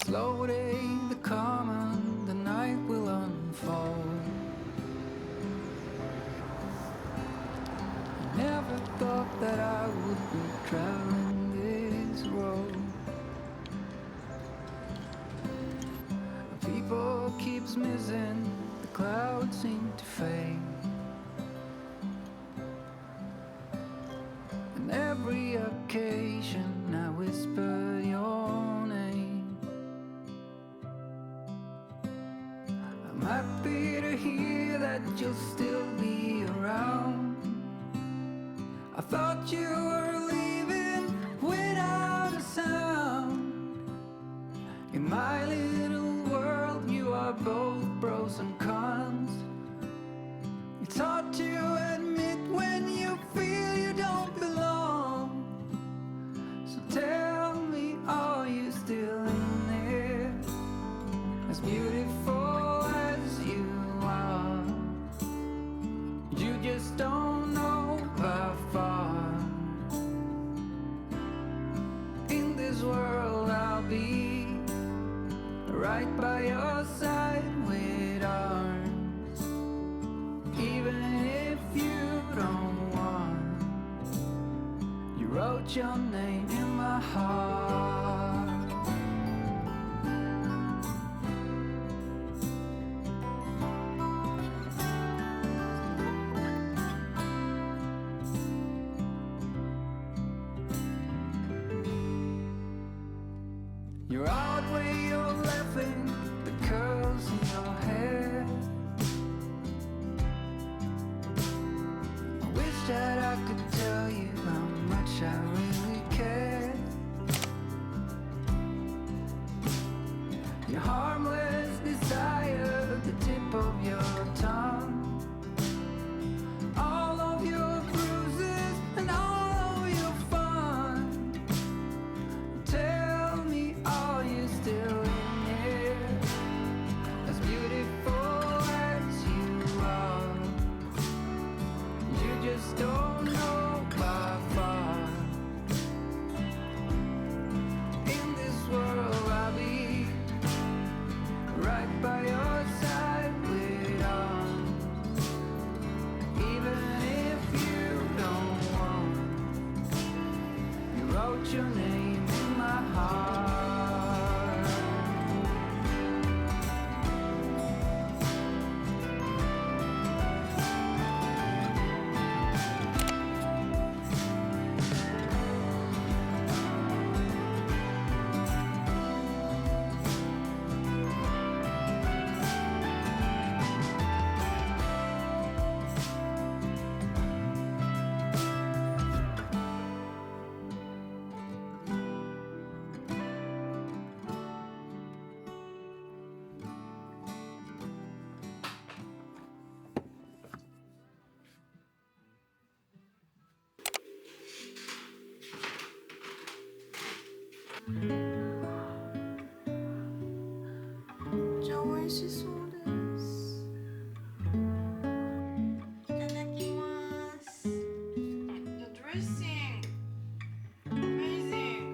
Slow day, the calm and the night will unfold. I never thought that I would be traveling this road. People keeps missing, the clouds seem to fade. On every occasion I whisper your name. I'm happy to hear that you'll still be around. I thought you were leaving without a sound. In my little world you are both pros and cons. It's hard to admit when you feel you don't belong. So tell me, are you still in there? As beautiful as you are, you just don't know how far. In this world I'll be right by your side with arms. Even if you don't want, you wrote your name in my heart. You're out where you're laughing, the curls in your hair. I wish that I could tell you how much I really care. Your harmless desire, the tip of your tongue. All of your bruises and all of your fun. Tell me, are you still in here? As beautiful as you are, you just don't know by far. In this world I'll be right by your side with arms. Even if you don't want, you wrote your name in my heart. John, where she saw this? Itadakimasu. The dressing. Amazing.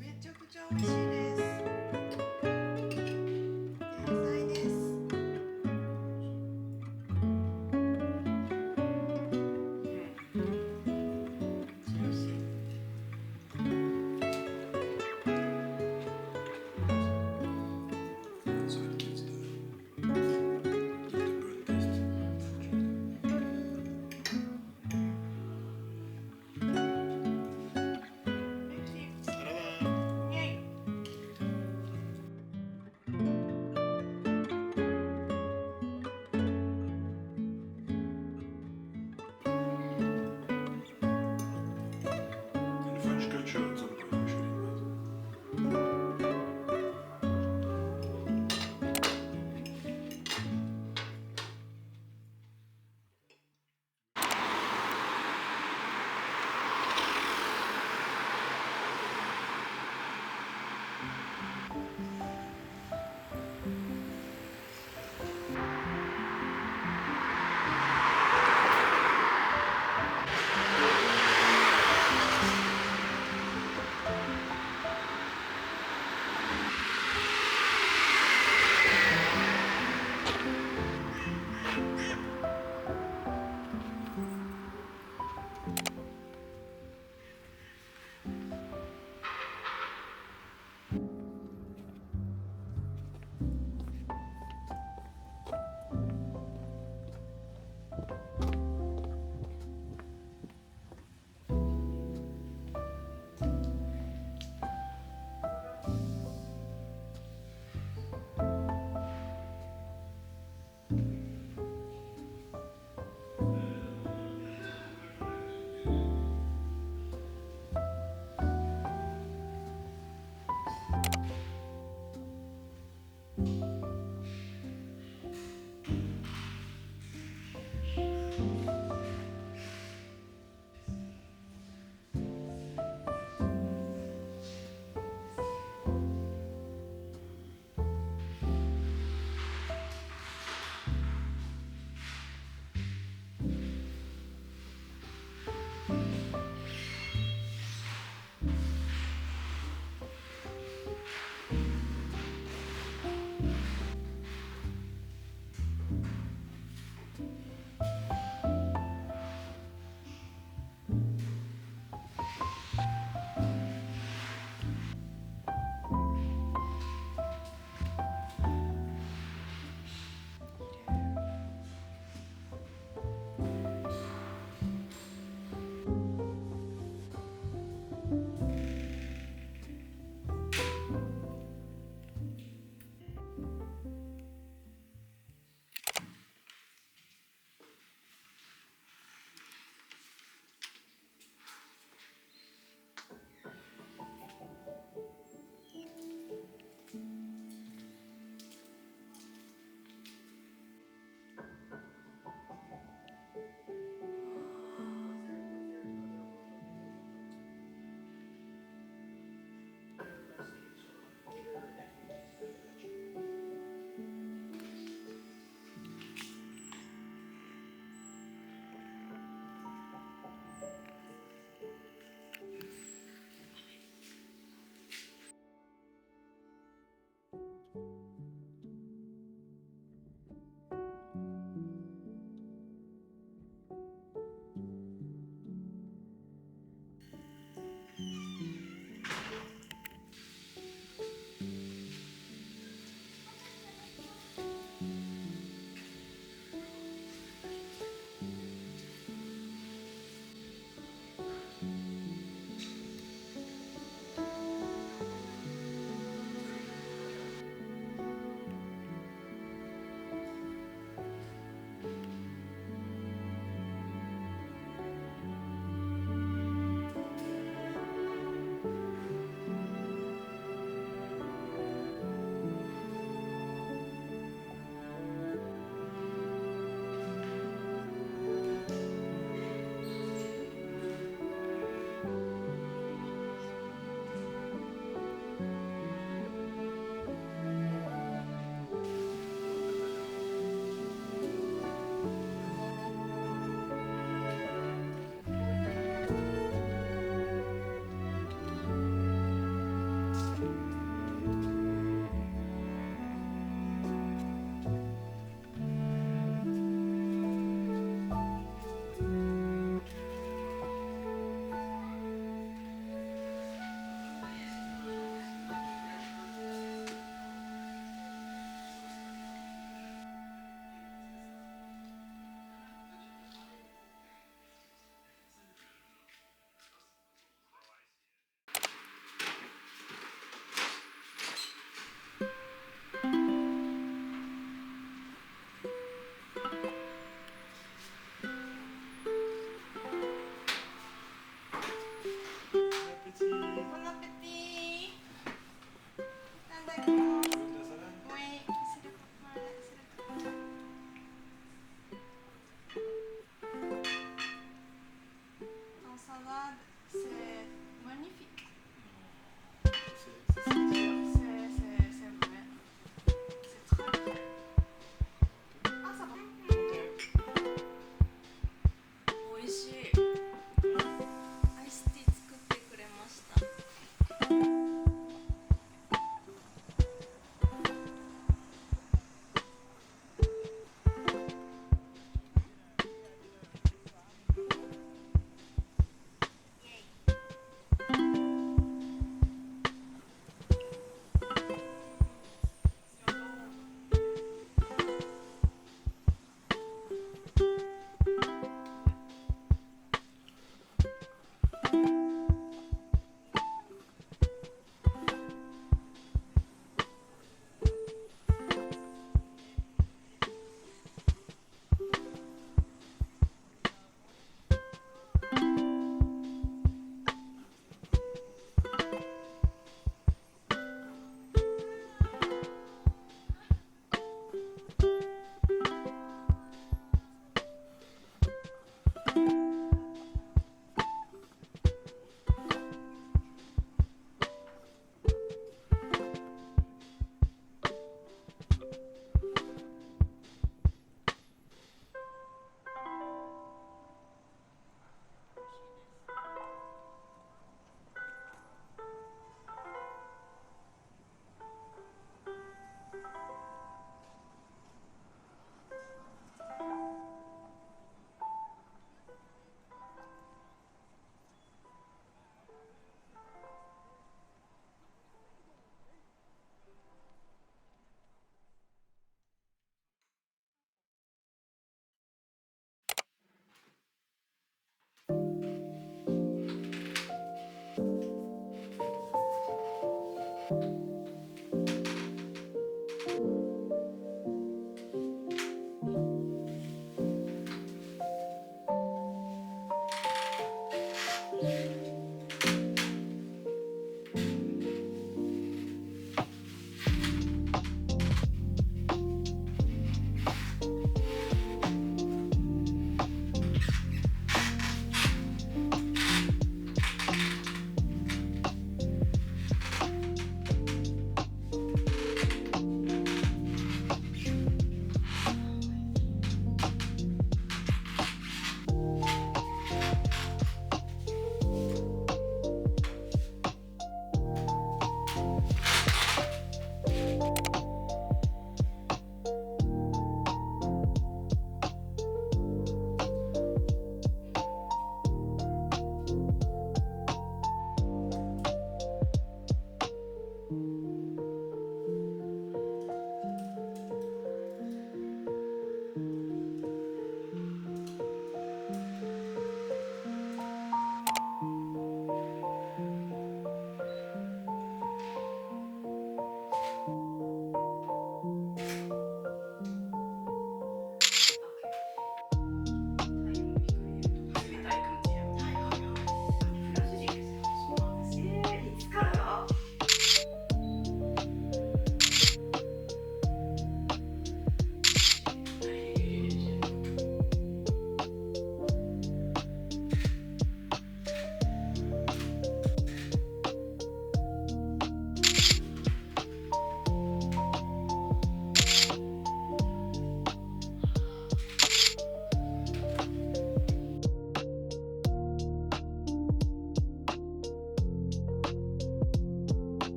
Mechakujā oishii desu. Tensai desu.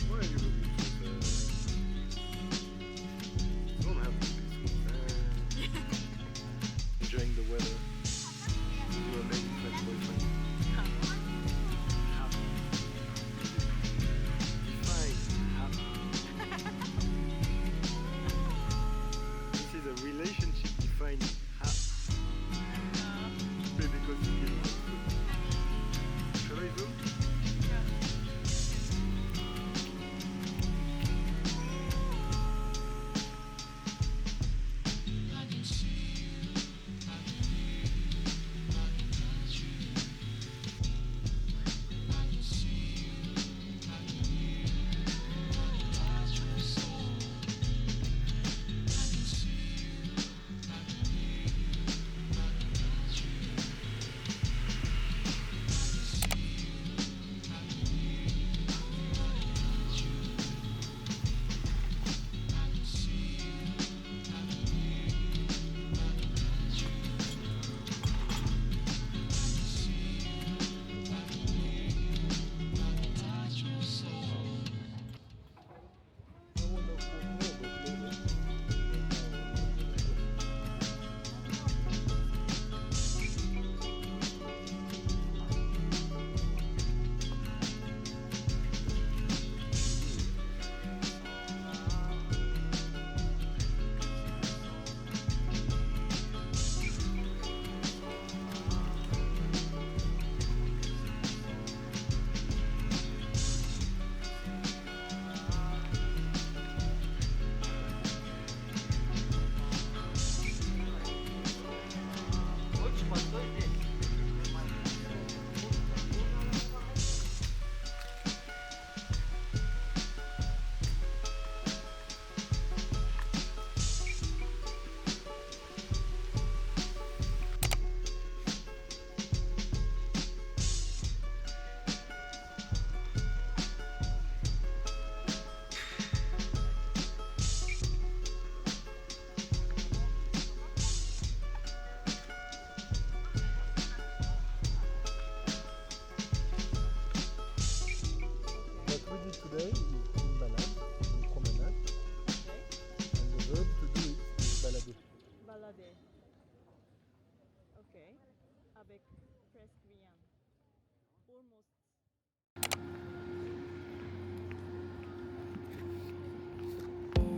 Why are you looking so sad? Don't have to be so sad. Enjoying the weather. You are making French boyfriend. Fine. This is a relationship defining. Maybe because it's getting good. Shall I zoom? What we did today is une balade, une promenade, and the verb to do it is balader. Balader. Ok. Avec presque rien. Almost.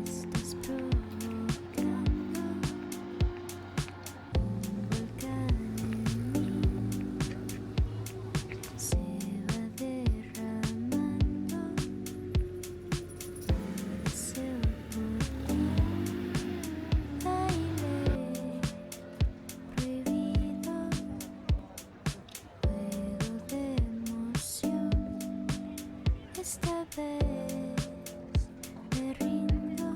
Estás provocando un volcán en mí, se va derramando deseo por ti, baile prohibido, juego de emoción, esta vez me rindo,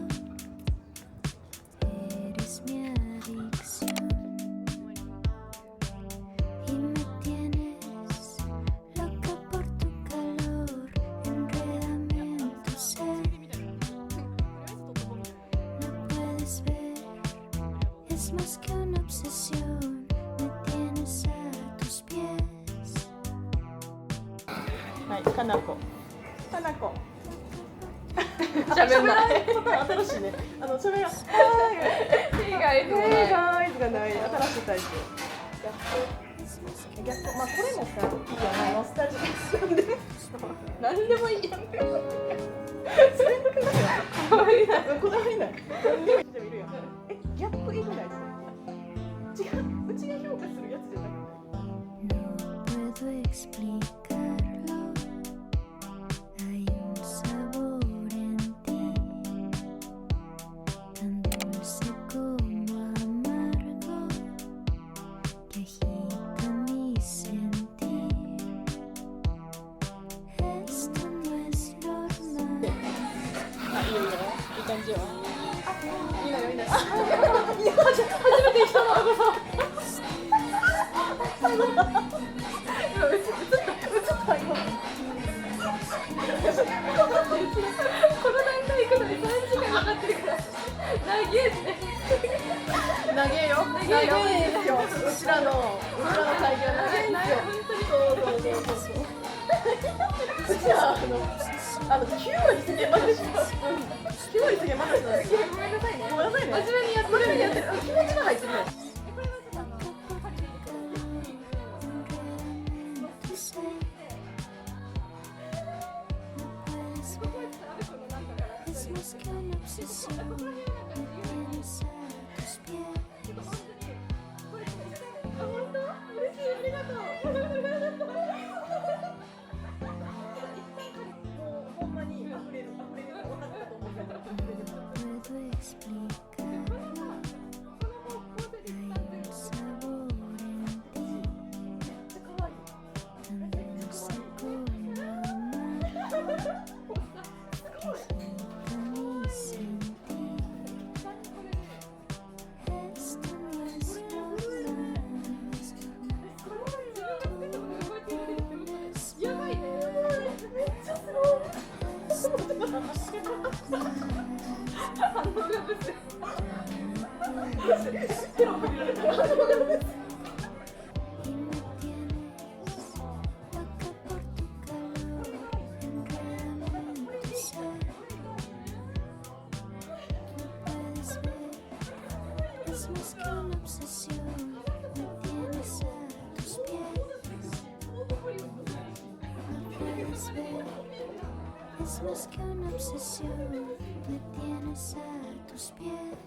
eres mi adicción y me tienes loca por tu calor, enrédame en tu ser, no puedes ver, es más que una obsesión, me tienes a tus pies. はい、かなこ。かなこ。喋んない。新しいね。喋らない。手がいつもない。がない。新しいタイプ。逆、まあこれもさ、いいよな、ノスタルジーでも何でもいいやん。こだわりない、こだわりない。何でもいるよ。ギャップいくないそれ。違う、うちが評価するやつじゃなくて。No puedo explicarlo. Hay un sabor en ti, tan dulce como amargo, que agita mi sentir. Esto no es normal. あ、いいよいいよ。いい感じよ。いいのよいいのよ。いや、初めて来たのこそ。今映った今。この段階行くのに3時間かかってるから。長えって。長えよ。長えですよ。うちらの会議は長いんですよ。そう。うちら9割世間話します。9割世間話します。ごめんなさいね。ごめんなさいね。真面目にやってる。気持ちが入ってるね。Es más que una obsesión, me tienes a tus pies. あ、本当？嬉しい、ありがとう。もうほんまに溢れる分かったと思うけど。 Puedo explicarlo. Hay un sabor en ti, tan dulce como amargo, que agita mi sentir. Esto no es normal. Y me tienes loca por tu calor, enredame en tu ser. Puedes ver, es más que una obsesión, me tienes a tus pies. Puedes ver, es más que una obsesión, me tienes a tus pies.